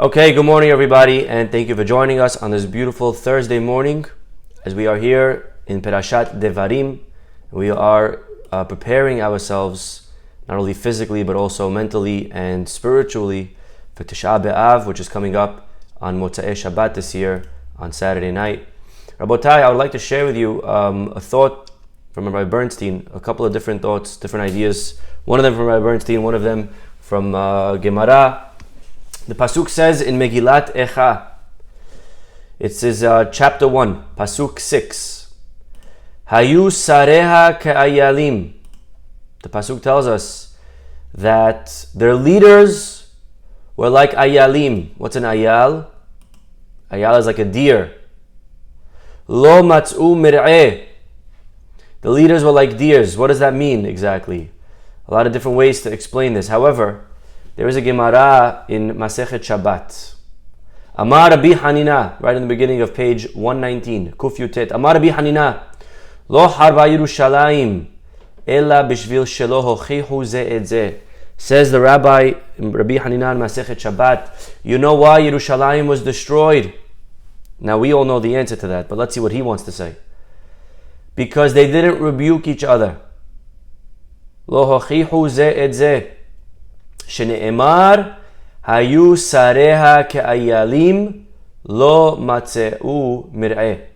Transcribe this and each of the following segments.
Okay, good morning everybody, and thank you for joining us on this beautiful Thursday morning as we are here in Perashat Devarim. We are preparing ourselves not only physically but also mentally and spiritually for Tisha B'Av, which is coming up on Motzei Shabbat this year on Saturday night. Rabotai, I would like to share with you a thought from Rabbi Bernstein, a couple of different thoughts, different ideas. One of them from Rabbi Bernstein, one of them from Gemara. The pasuk says in Megillat Echa, it says chapter 1, pasuk 6, Hayu sareha ke'ayalim. The pasuk tells us that their leaders were like ayalim. What's an ayal? Ayal is like a deer. Lo mat'u mir'eh. The leaders were like deers. What does that mean exactly? A lot of different ways to explain this. However, there is a Gemara in Masechet Shabbat. Amar Rabbi Hanina, right in the beginning of page 119, Kuf Yutet. Amar Rabbi Hanina, Lo harba Yerushalayim, ella bishvil shelo hochihu ze et ze. Says the Rabbi, Rabbi Hanina in Masechet Shabbat, you know why Yerushalayim was destroyed? Now we all know the answer to that, but let's see what he wants to say. Because they didn't rebuke each other. Lo hochihu ze et ze. Shene'emar hayu sareha ke'ayalim lo matzeu mir'eh.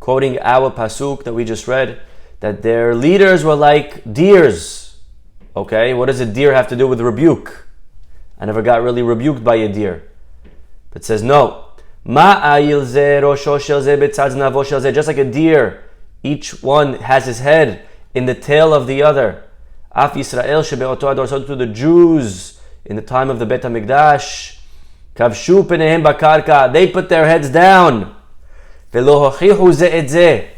Quoting our pasuk that we just read, that their leaders were like deers. Okay, what does a deer have to do with rebuke? I never got really rebuked by a deer. It says no. Ma'ayil ze rosho shel ze betzad znavo shel ze. Just like a deer, each one has his head in the tail of the other. Af Yisrael shebe'oto ador, so to the Jews in the time of the Bet HaMikdash, kavshu penehem bakarka, they put their heads down. Ve'lo hochihu ze et ze.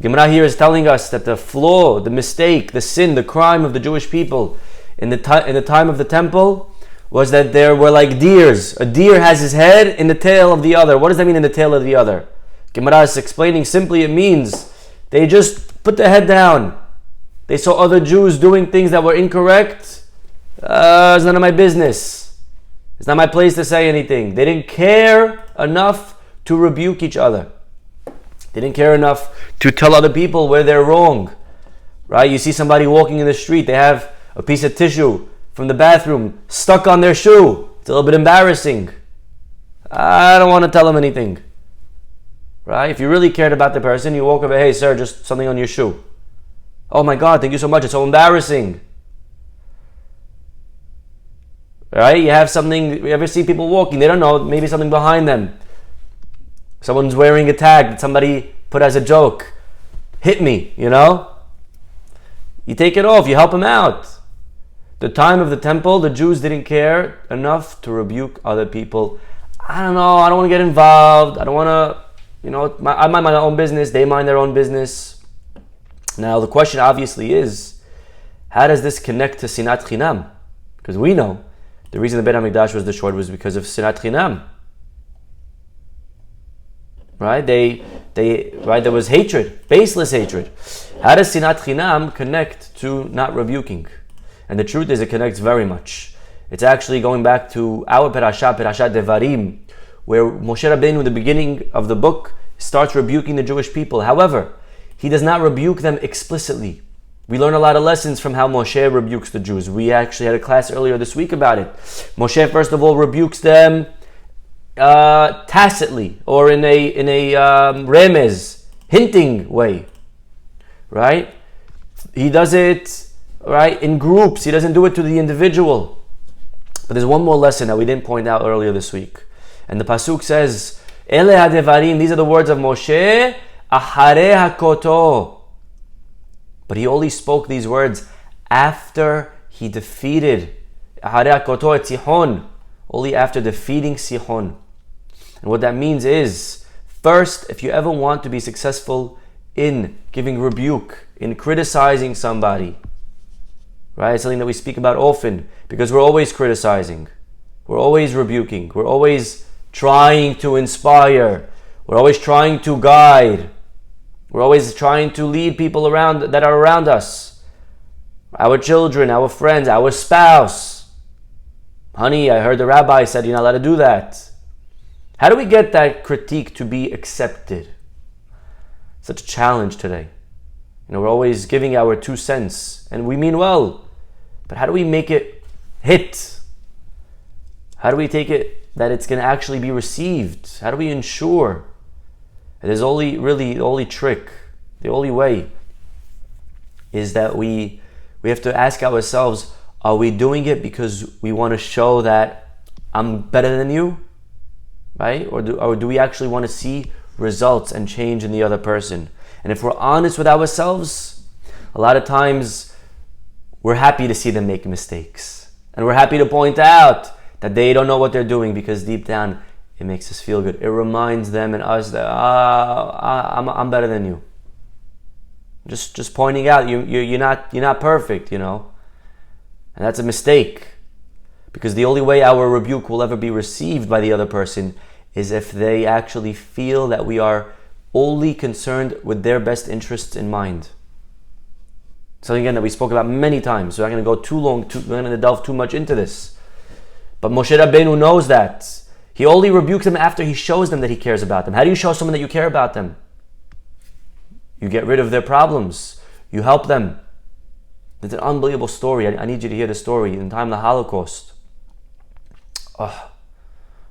Gemara here is telling us that the flaw, the mistake, the sin, the crime of the Jewish people in the time of the temple was that they were like deers. A deer has his head in the tail of the other. What does that mean, in the tail of the other? Gemara is explaining simply it means they just put their head down. They saw other Jews doing things that were incorrect. It's none of my business. It's not my place to say anything. They didn't care enough to rebuke each other. They didn't care enough to tell other people where they're wrong. Right? You see somebody walking in the street, they have a piece of tissue from the bathroom stuck on their shoe. It's a little bit embarrassing. I don't want to tell them anything. Right? If you really cared about the person, you walk over, hey sir, just something on your shoe. Oh my God, thank you so much. It's so embarrassing. Right? You have something, you ever see people walking, they don't know, maybe something behind them. Someone's wearing a tag that somebody put as a joke. Hit me, you know? You take it off, you help them out. The time of the temple, the Jews didn't care enough to rebuke other people. I don't know, I don't want to get involved. I don't want to, I mind my own business, they mind their own business. Now the question obviously is, how does this connect to Sinat Chinam? Because we know the reason the Bet HaMikdash was destroyed was because of Sinat Chinam. Right? There was hatred, baseless hatred. How does Sinat Chinam connect to not rebuking? And the truth is, it connects very much. It's actually going back to our Perashat Devarim, where Moshe Rabbeinu, in the beginning of the book, starts rebuking the Jewish people. However, he does not rebuke them explicitly. We learn a lot of lessons from how Moshe rebukes the Jews. We actually had a class earlier this week about it. Moshe, first of all, rebukes them tacitly, or in a remez, hinting way. Right? He does it right in groups. He doesn't do it to the individual. But there's one more lesson that we didn't point out earlier this week. And the pasuk says, Ele hadevarim, these are the words of Moshe, Ahare hakoto. But he only spoke these words after he defeated Ahare hakoto et Sihon, only after defeating Sihon. And what that means is, first, if you ever want to be successful in giving rebuke, in criticizing somebody, right? It's something that we speak about often, because we're always criticizing, we're always rebuking, we're always trying to inspire, we're always trying to guide, we're always trying to lead people around that are around us, our children, our friends, our spouse. Honey, I heard the rabbi said you're not allowed to do that. How do we get that critique to be accepted? Such a challenge today. We're always giving our 2 cents, and we mean well. But how do we make it hit? How do we take it that it's going to actually be received? How do we ensure? It is the only trick, the only way is that we have to ask ourselves, are we doing it because we want to show that I'm better than you? Right? Or do we actually want to see results and change in the other person? And if we're honest with ourselves, a lot of times we're happy to see them make mistakes. And we're happy to point out that they don't know what they're doing, because deep down it makes us feel good. It reminds them and us that I'm better than you. Just pointing out you're not perfect, and that's a mistake, because the only way our rebuke will ever be received by the other person is if they actually feel that we are only concerned with their best interests in mind. Something again that we spoke about many times, so I'm not going to go too long. We're going to delve too much into this. But Moshe Rabbeinu knows that. He only rebukes them after he shows them that he cares about them. How do you show someone that you care about them? You get rid of their problems. You help them. It's an unbelievable story. I need you to hear the story. In the time of the Holocaust. Oh,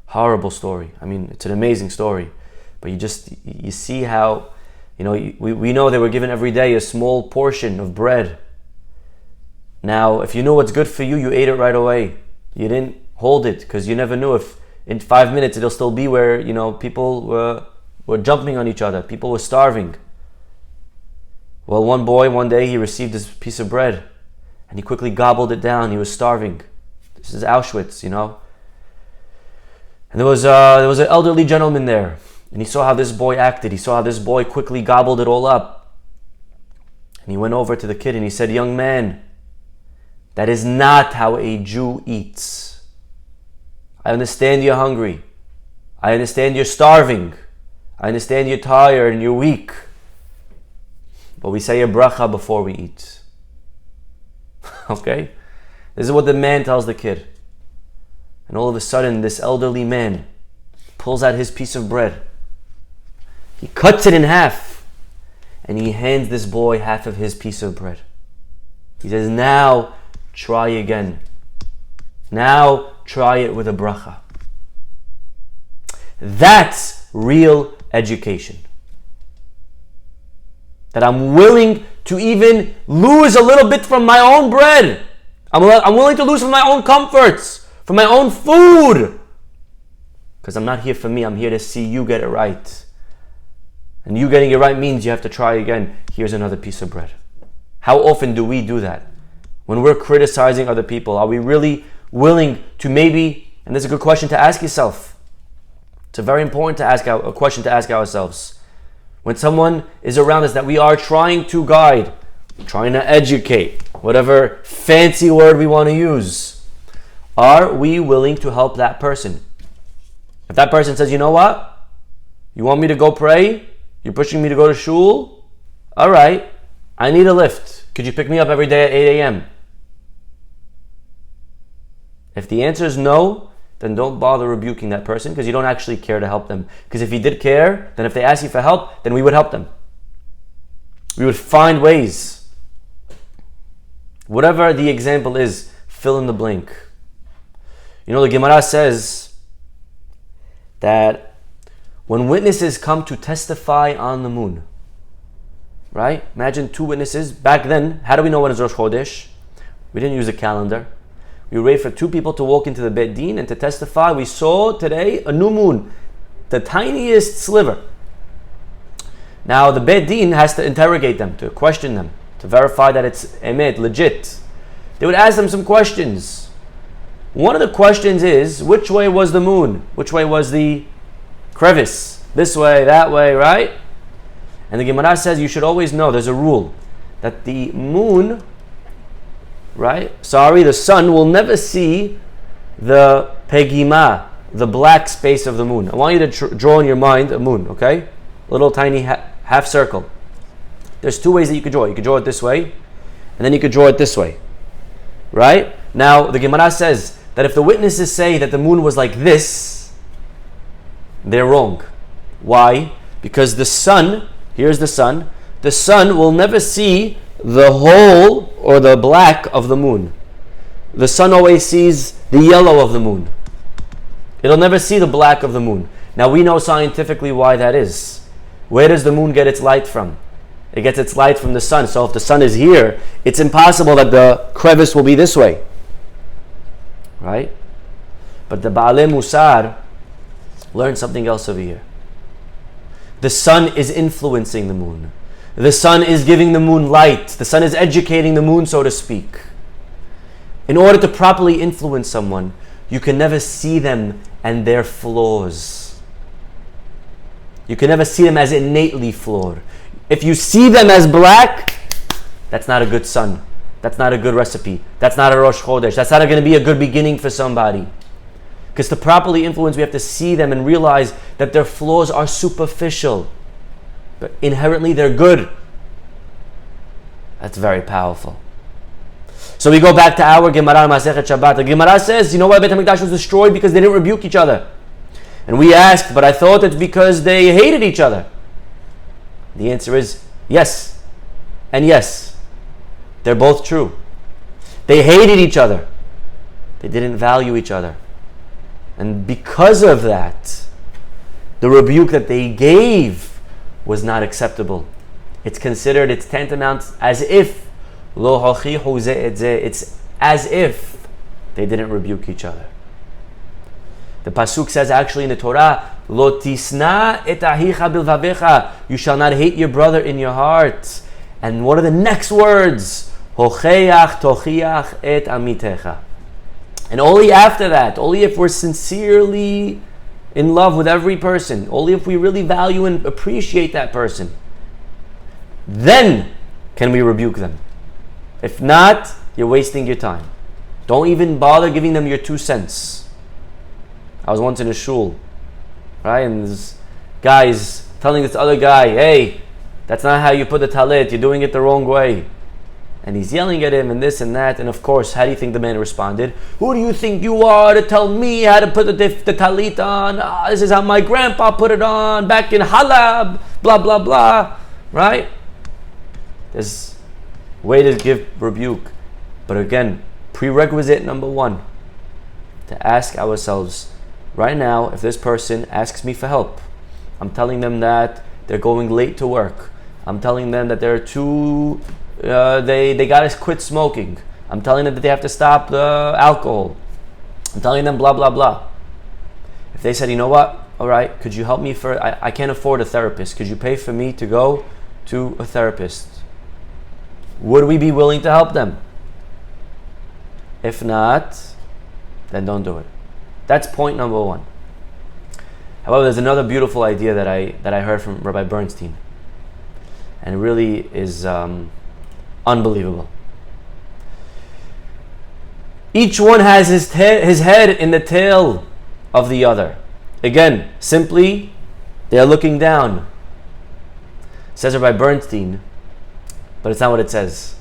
horrible story. It's an amazing story. But you see how, we know they were given every day a small portion of bread. Now, if you knew what's good for you, you ate it right away. You didn't hold it, because you never knew if in 5 minutes it'll still be where, people were jumping on each other. People were starving. Well, one boy, one day, he received this piece of bread and he quickly gobbled it down. He was starving. This is Auschwitz, And there was an elderly gentleman there, and he saw how this boy acted. He saw how this boy quickly gobbled it all up. And he went over to the kid and he said, "Young man, that is not how a Jew eats. I understand you're hungry. I understand you're starving. I understand you're tired and you're weak. But we say a bracha before we eat." Okay? This is what the man tells the kid. And all of a sudden, this elderly man pulls out his piece of bread. He cuts it in half. And he hands this boy half of his piece of bread. He says, "Now, try again. Now, try it with a bracha." That's real education. That I'm willing to even lose a little bit from my own bread. I'm willing to lose from my own comforts, from my own food. Because I'm not here for me, I'm here to see you get it right. And you getting it right means you have to try again. Here's another piece of bread. How often do we do that? When we're criticizing other people, are we really willing to maybe, and this is a good question to ask yourself. It's a very important question to ask ourselves. When someone is around us that we are trying to guide, trying to educate, whatever fancy word we want to use, are we willing to help that person? If that person says, "You know what? You want me to go pray? You're pushing me to go to shul? All right, I need a lift. Could you pick me up every day at 8 a.m.? If the answer is no, then don't bother rebuking that person, because you don't actually care to help them. Because if you did care, then if they ask you for help, then we would help them. We would find ways. Whatever the example is, fill in the blank. The Gemara says that when witnesses come to testify on the moon, right? Imagine 2 witnesses. Back then, how do we know when it's Rosh Chodesh? We didn't use a calendar. We wait for 2 people to walk into the Beit Din and to testify. We saw today a new moon, the tiniest sliver. Now the Beit Din has to interrogate them, to question them, to verify that it's emet, legit. They would ask them some questions. One of the questions is, which way was the moon? Which way was the crevice? This way, that way, right? And the Gemara says you should always know, there's a rule, that the moon, the sun will never see the pegima, the black space of the moon. I want you to draw in your mind a moon, okay? A little tiny half circle. There's 2 ways that you could draw it. You could draw it this way, and then you could draw it this way, right? Now, the Gemara says that if the witnesses say that the moon was like this, they're wrong. Why? Because the sun, here's the sun will never see the whole or the black of the moon. The sun always sees the yellow of the moon. It'll never see the black of the moon. Now we know scientifically why that is. Where does the moon get its light from? It gets its light from the sun. So if the sun is here, it's impossible that the crevice will be this way. Right? But the Ba'alei Musar learned something else over here. The sun is influencing the moon. The sun is giving the moon light. The sun is educating the moon, so to speak. In order to properly influence someone, you can never see them and their flaws. You can never see them as innately flawed. If you see them as black, that's not a good sun. That's not a good recipe. That's not a Rosh Chodesh. That's not going to be a good beginning for somebody. Because to properly influence, we have to see them and realize that their flaws are superficial. But inherently, they're good. That's very powerful. So we go back to our Gemara, Masechet Shabbat. The Gemara says, you know why Beit HaMikdash was destroyed? Because they didn't rebuke each other. And we asked, but I thought it's because they hated each other. The answer is yes and yes. They're both true. They hated each other. They didn't value each other. And because of that, the rebuke that they gave was not acceptable. It's considered, it's tantamount as if, it's as if they didn't rebuke each other. The pasuk says actually in the Torah, Lo tisna et ahicha bilvavecha, you shall not hate your brother in your heart. And what are the next words? Hocheach tochiach et amitecha. And only after that, only if we're sincerely in love with every person, only if we really value and appreciate that person, then can we rebuke them. If not, you're wasting your time. Don't even bother giving them your 2 cents. I was once in a shul, right? And this guy's telling this other guy, hey, that's not how you put the talit, you're doing it the wrong way. And he's yelling at him and this and that. And of course, how do you think the man responded? Who do you think you are to tell me how to put the talit on? This is how my grandpa put it on back in Halab, blah, blah, blah. Right? There's a way to give rebuke. But again, prerequisite number 1, to ask ourselves, right now, if this person asks me for help, I'm telling them that they're going late to work. I'm telling them that they're too... they got to quit smoking. I'm telling them that they have to stop the alcohol. I'm telling them blah, blah, blah. If they said, you know what? All right, could you help me I can't afford a therapist. Could you pay for me to go to a therapist? Would we be willing to help them? If not, then don't do it. That's point number 1. However, there's another beautiful idea that I heard from Rabbi Bernstein. And it really is... unbelievable. Each one has his head in the tail of the other. Again, simply, they are looking down. Says Rabbi Bernstein, but it's not what it says.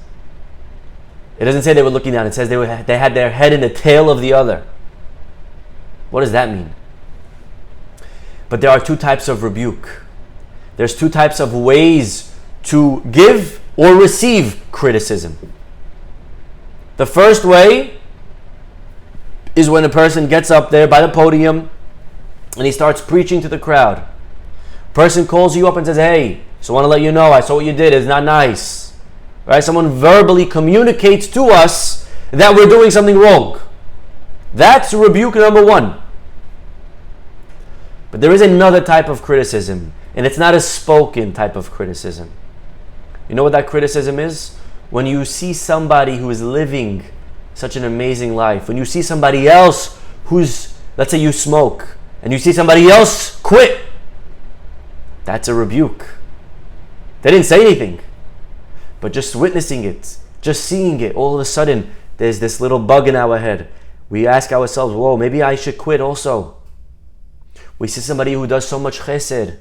It doesn't say they were looking down. It says they had their head in the tail of the other. What does that mean? But there are 2 types of rebuke. There's 2 types of ways to give or receive criticism. The first way is when a person gets up there by the podium and he starts preaching to the crowd. A person calls you up and says, hey, so I want to let you know, I saw what you did, it's not nice. Right? Someone verbally communicates to us that we're doing something wrong. That's rebuke number 1. But there is another type of criticism, and it's not a spoken type of criticism. You know what that criticism is? When you see somebody who is living such an amazing life, when you see somebody else who's, let's say you smoke, and you see somebody else quit, that's a rebuke. They didn't say anything, but just witnessing it, just seeing it, all of a sudden, there's this little bug in our head. We ask ourselves, whoa, maybe I should quit also. We see somebody who does so much chesed.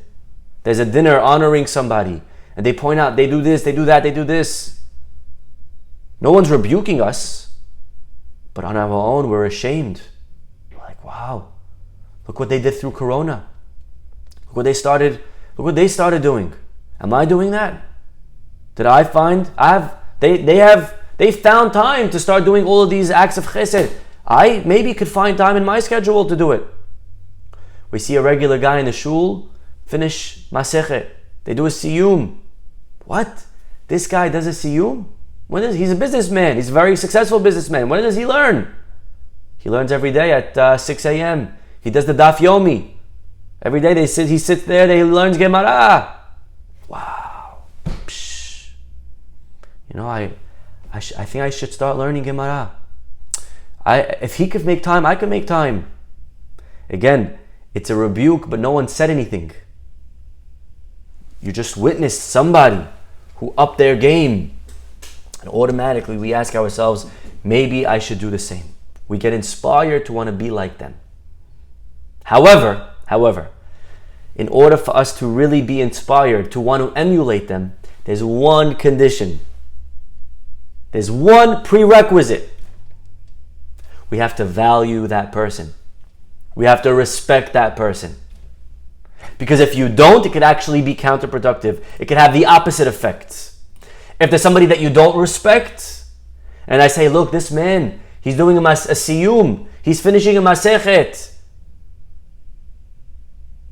There's a dinner honoring somebody, and they point out, they do this, they do that, they do this. No one's rebuking us. But on our own, we're ashamed. We're like, wow, look what they did through Corona. Look what they started doing. Am I doing that? Did I find they found time to start doing all of these acts of chesed. I maybe could find time in my schedule to do it. We see a regular guy in the shul finish masechet. They do a siyum. What? This guy does a siyum? He's a businessman. He's a very successful businessman. When does he learn? He learns every day at 6 a.m. He does the daf yomi. Every day he sits there, he learns Gemara. Wow. Psh. You know, I think I should start learning Gemara. If he could make time, I could make time. Again, it's a rebuke, but no one said anything. You just witnessed somebody who upped their game. And automatically we ask ourselves, maybe I should do the same. We get inspired to want to be like them. However, in order for us to really be inspired, to want to emulate them, there's one condition. There's one prerequisite. We have to value that person. We have to respect that person. Because if you don't, it could actually be counterproductive. It could have the opposite effects. If there's somebody that you don't respect, and I say, look, this man, he's doing a siyum, he's finishing a masechet.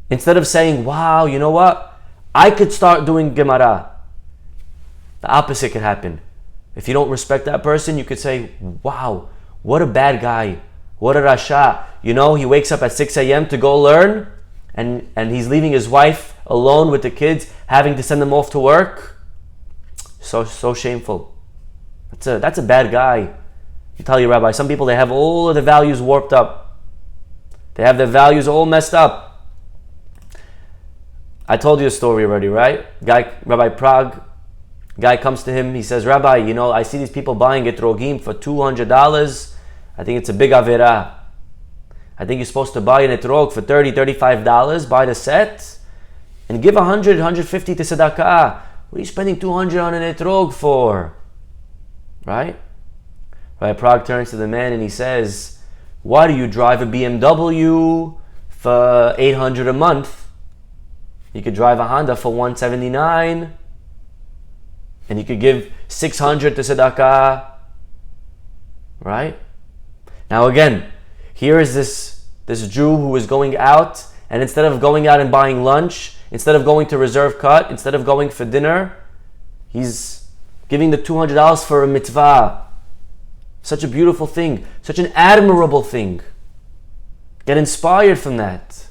Instead of saying, wow, you know what? I could start doing Gemara. The opposite could happen. If you don't respect that person, you could say, wow, what a bad guy. What a rasha. You know, he wakes up at 6 a.m. to go learn, and he's leaving his wife alone with the kids, having to send them off to work. So shameful. That's a bad guy. You tell your rabbi, some people, they have all of the values warped up. They have their values all messed up. I told you a story already, right? Rabbi Prague, guy comes to him, he says, Rabbi, you know, I see these people buying etrogim for $200. I think it's a big averah. I think you're supposed to buy an etrog for $30, $35, buy the set, and give $100, $150 to tzedakah. What are you spending $200 on an etrog for? Right? Rabbi Prague turns to the man and he says, why do you drive a BMW for $800 a month? You could drive a Honda for $179, and you could give $600 to tzedakah. Right? Now again, here is this Jew who is going out, and instead of going out and buying lunch, instead of going to Reserve Cut, instead of going for dinner, he's giving the $200 for a mitzvah. Such a beautiful thing, such an admirable thing. Get inspired from that.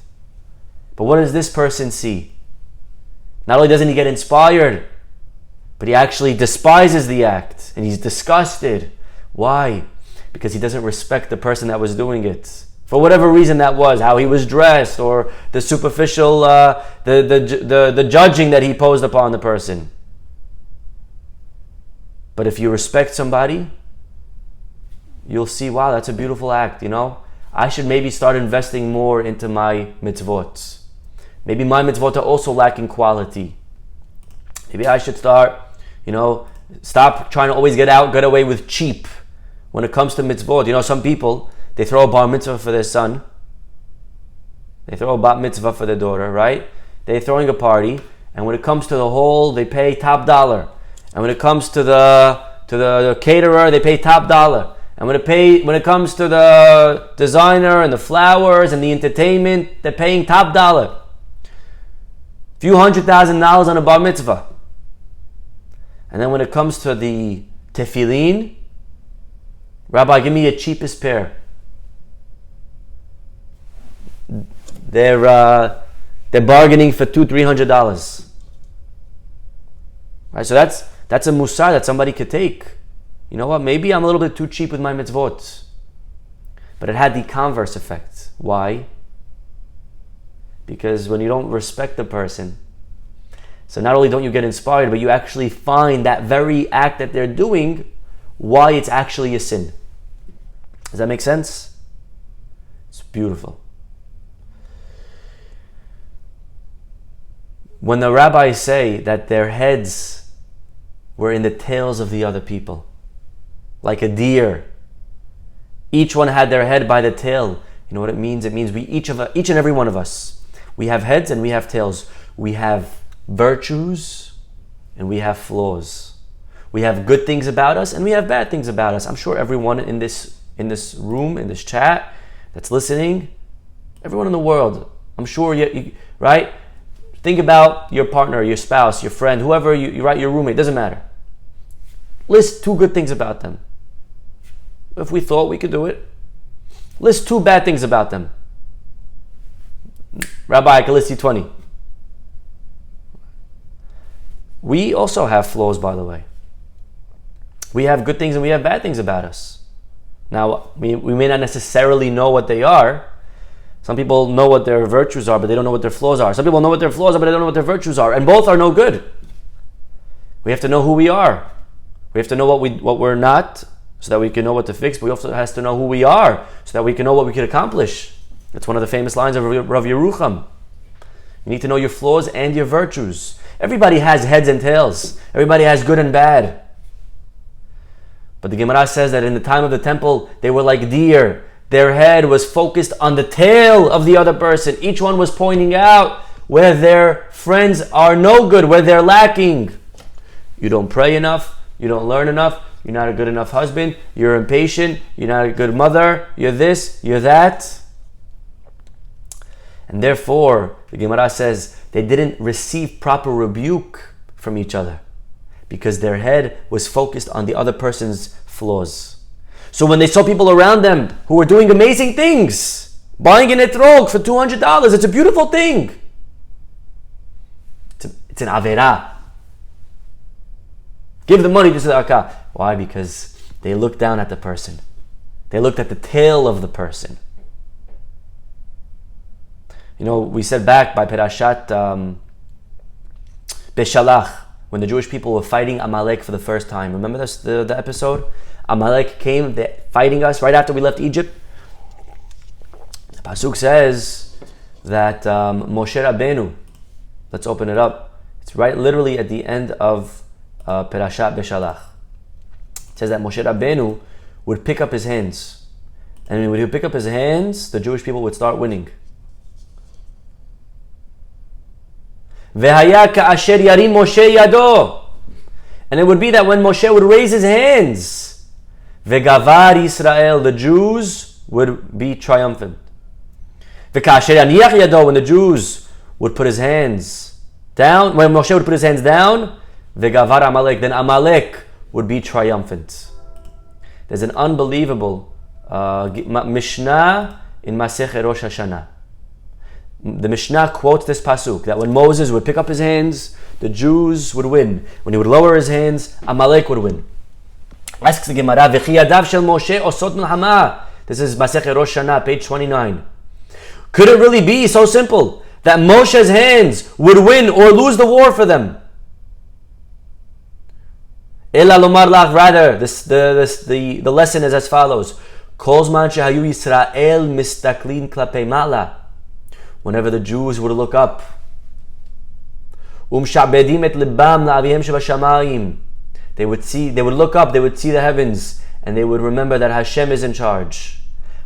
But what does this person see? Not only doesn't he get inspired, but he actually despises the act, and he's disgusted. Why? Because he doesn't respect the person that was doing it. For whatever reason that was, how he was dressed, or the superficial, the judging that he posed upon the person. But if you respect somebody, you'll see, wow, that's a beautiful act, you know? I should maybe start investing more into my mitzvot. Maybe my mitzvot are also lacking quality. Maybe I should start, stop trying to always get away with cheap when it comes to mitzvot. You know, some people, they throw a bar mitzvah for their son. They throw a bat mitzvah for their daughter, right? They're throwing a party, and when it comes to the whole, they pay top dollar. And when it comes to the caterer, they pay top dollar. And when it comes to the designer and the flowers and the entertainment, they're paying top dollar. Few $100,000 on a bar mitzvah. And then when it comes to the tefillin, Rabbi, give me your cheapest pair. They're bargaining for $200-$300. Right, so that's a musar that somebody could take. You know what? Maybe I'm a little bit too cheap with my mitzvot. But it had the converse effect. Why? Because when you don't respect the person, so not only don't you get inspired, but you actually find that very act that they're doing, why it's actually a sin. Does that make sense? It's beautiful. When the rabbis say that their heads were in the tails of the other people, like a deer, Each one had their head by the tail. You know what it means? It means each and every one of us, we have heads and we have tails. We have virtues and we have flaws. We have good things about us and we have bad things about us. I'm sure everyone in this room, in this chat, that's listening, everyone in the world, I'm sure you right? Think about your partner, your spouse, your friend, whoever you right, your roommate, doesn't matter. List 2 good things about them. If we thought we could do it. List 2 bad things about them. Rabbi, I can list you 20. We also have flaws, by the way. We have good things and we have bad things about us. Now, we may not necessarily know what they are. Some people know what their virtues are, but they don't know what their flaws are. Some people know what their flaws are, but they don't know what their virtues are. And both are no good. We have to know who we are. We have to know what we're not, so that we can know what to fix. But we also have to know who we are, so that we can know what we can accomplish. That's one of the famous lines of Rav Yerucham. You need to know your flaws and your virtues. Everybody has heads and tails. Everybody has good and bad. But the Gemara says that in the time of the temple, they were like deer. Their head was focused on the tail of the other person. Each one was pointing out where their friends are no good, where they're lacking. You don't pray enough. You don't learn enough. You're not a good enough husband. You're impatient. You're not a good mother. You're this. You're that. And therefore, the Gemara says they didn't receive proper rebuke from each other because their head was focused on the other person's flaws. So when they saw people around them who were doing amazing things, buying an etrog for $200, it's a beautiful thing. It's an averah. Give the money to tzedakah. Why? Because they looked down at the person. They looked at the tail of the person. You know, we said back by Perashat Beshalach, when the Jewish people were fighting Amalek for the first time. Remember this, the episode? Amalek came fighting us right after we left Egypt. The Pasuk says that Moshe Rabbeinu, let's open it up. It's right literally at the end of Perashat Beshalach. It says that Moshe Rabbeinu would pick up his hands. And when he would pick up his hands, the Jewish people would start winning. V'haya ka'asher yarim Moshe yado. And it would be that when Moshe would raise his hands, V'gavar Yisrael, the Jews would be triumphant. V'ka'asher yaniach yado, when the Jews would put his hands down, when Moshe would put his hands down, V'gavar Amalek, then Amalek would be triumphant. There's an unbelievable Mishnah in Masechet Rosh Hashanah. The Mishnah quotes this pasuk that when Moses would pick up his hands, the Jews would win. When he would lower his hands, Amalek would win. Asks the Gemara, V'chi yadav shel Moshe osot milchama. This is Masechet Rosh Hashanah, page 29. Could it really be so simple that Moshe's hands would win or lose the war for them? Ela lomar lach, rather, the lesson is as follows. Kol zman shehayu Yisrael mistaklin klapei ma'ala. Whenever the Jews would look up, they would look up, they would see the heavens, and they would remember that Hashem is in charge.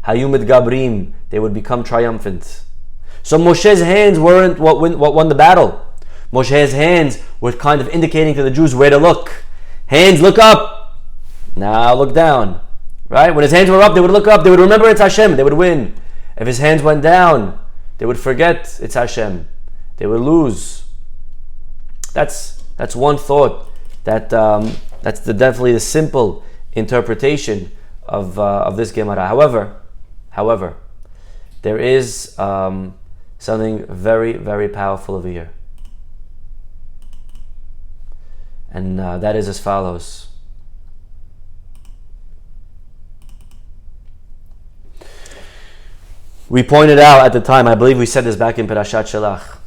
Hayumid Gabrim, they would become triumphant. So Moshe's hands weren't what won the battle. Moshe's hands were kind of indicating to the Jews where to look. Hands, look up. Now look down. Right? When his hands were up, they would look up, they would remember it's Hashem, they would win. If his hands went down, they would forget it's Hashem. They would lose. That's one thought. That's definitely the simple interpretation of this Gemara. However, there is something very, very powerful over here, and that is as follows. We pointed out at the time, I believe we said this back in Perashat Shelach,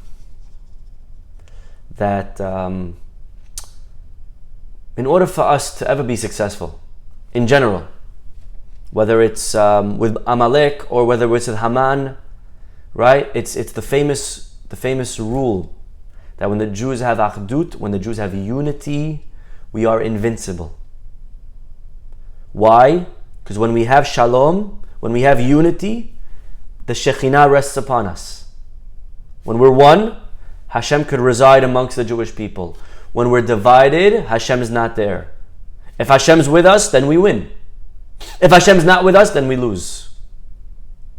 that in order for us to ever be successful, in general, whether it's with Amalek or whether it's with Haman, right? It's the famous rule that when the Jews have achdut, when the Jews have unity, we are invincible. Why? Because when we have shalom, when we have unity, the Shekhinah rests upon us. When we're one, Hashem could reside amongst the Jewish people. When we're divided, Hashem is not there. If Hashem's with us, then we win. If Hashem's not with us, then we lose.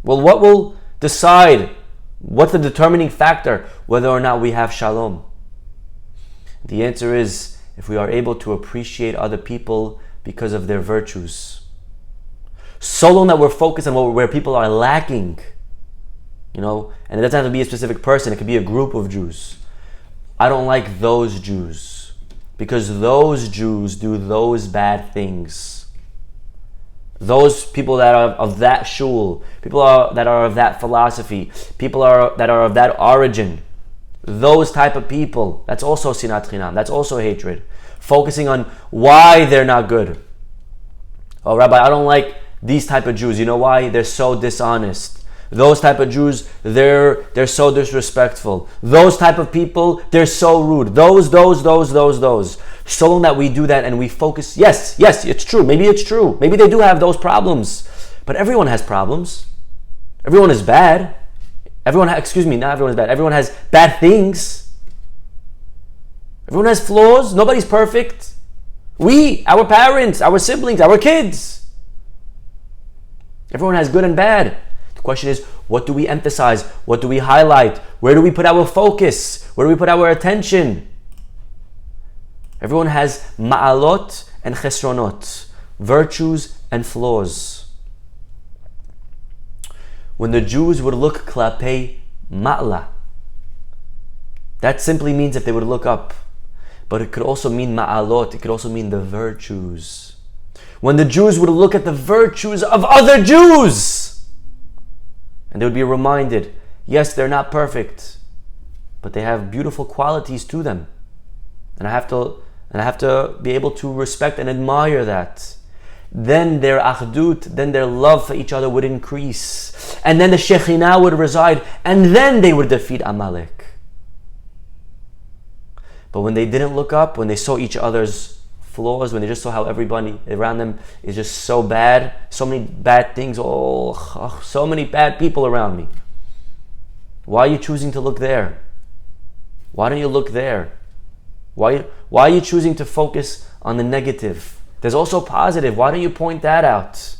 Well, what will decide? What's the determining factor whether or not we have shalom? The answer is if we are able to appreciate other people because of their virtues. So long that we're focused on where people are lacking, and it doesn't have to be a specific person, it could be a group of Jews. I don't like those Jews because those Jews do those bad things. Those people that are of that shul, that are of that philosophy, that are of that origin, those type of people, that's also sinat chinam, that's also hatred. Focusing on why they're not good. Oh, Rabbi, I don't like these type of Jews. You know why? They're so dishonest. Those type of Jews, they're so disrespectful. Those type of people, they're so rude. Those. So long that we do that and we focus, yes, it's true. Maybe it's true. Maybe they do have those problems. But everyone has problems. Everyone is bad. Not everyone is bad. Everyone has bad things. Everyone has flaws. Nobody's perfect. Our parents, our siblings, our kids. Everyone has good and bad. The question is, what do we emphasize? What do we highlight? Where do we put our focus? Where do we put our attention? Everyone has ma'alot and chesronot, virtues and flaws. When the Jews would look klapei ma'la, that simply means if they would look up. But it could also mean ma'alot, it could also mean the virtues. When the Jews would look at the virtues of other Jews, and they would be reminded, yes, they're not perfect, but they have beautiful qualities to them. And I have to be able to respect and admire that. Then their achdut, then their love for each other would increase. And then the Shekhinah would reside, and then they would defeat Amalek. But when they didn't look up, when they saw each other's flaws, when they just saw how everybody around them is just so bad, so many bad things, so many bad people around me. Why are you choosing to look there? Why don't you look there? Why are you choosing to focus on the negative? There's also positive. Why don't you point that out?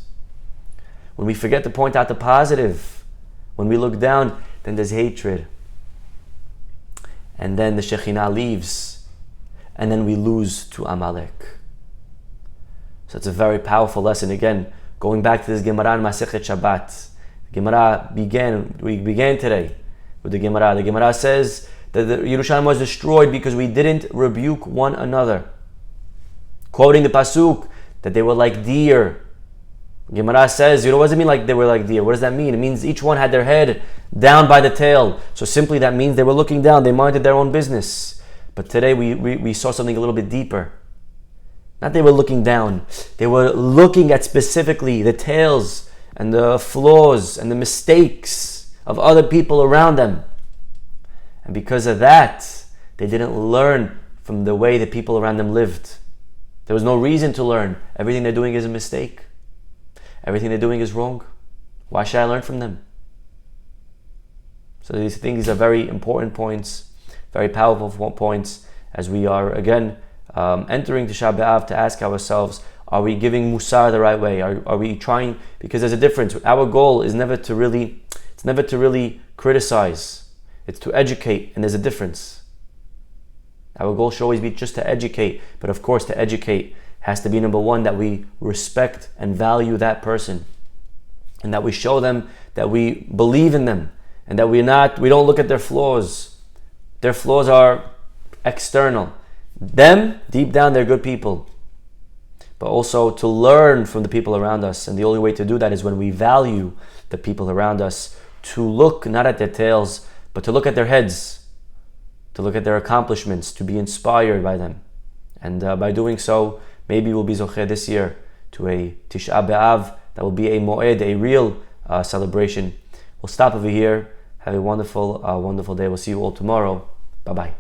When we forget to point out the positive, when we look down, then there's hatred. And then the Shekhinah leaves. And then we lose to Amalek. So it's a very powerful lesson. Again, going back to this Gemara in Masechet Shabbat. We began today with the Gemara. The Gemara says that the Yerushalayim was destroyed because we didn't rebuke one another. Quoting the Pasuk, that they were like deer. Gemara says, what does it mean like they were like deer? What does that mean? It means each one had their head down by the tail. So simply that means they were looking down, they minded their own business. But today we saw something a little bit deeper. Not they were looking down. They were looking at specifically the tails and the flaws and the mistakes of other people around them. And because of that, they didn't learn from the way the people around them lived. There was no reason to learn. Everything they're doing is a mistake. Everything they're doing is wrong. Why should I learn from them? So these are very important points. Very powerful points as we are again entering Tisha B'Av to ask ourselves, are we giving Musar the right way? Are we trying? Because there's a difference. Our goal is never to really criticize. It's to educate, and there's a difference. Our goal should always be just to educate, but of course to educate has to be number one, that we respect and value that person, and that we show them that we believe in them, and that we don't look at their flaws. Their flaws are external. Them, deep down, they're good people. But also to learn from the people around us. And the only way to do that is when we value the people around us. To look not at their tails, but to look at their heads. To look at their accomplishments. To be inspired by them. And by doing so, maybe we'll be zocheh this year to a Tisha B'Av. That will be a moed, a real celebration. We'll stop over here. Have a wonderful day. We'll see you all tomorrow. Bye-bye.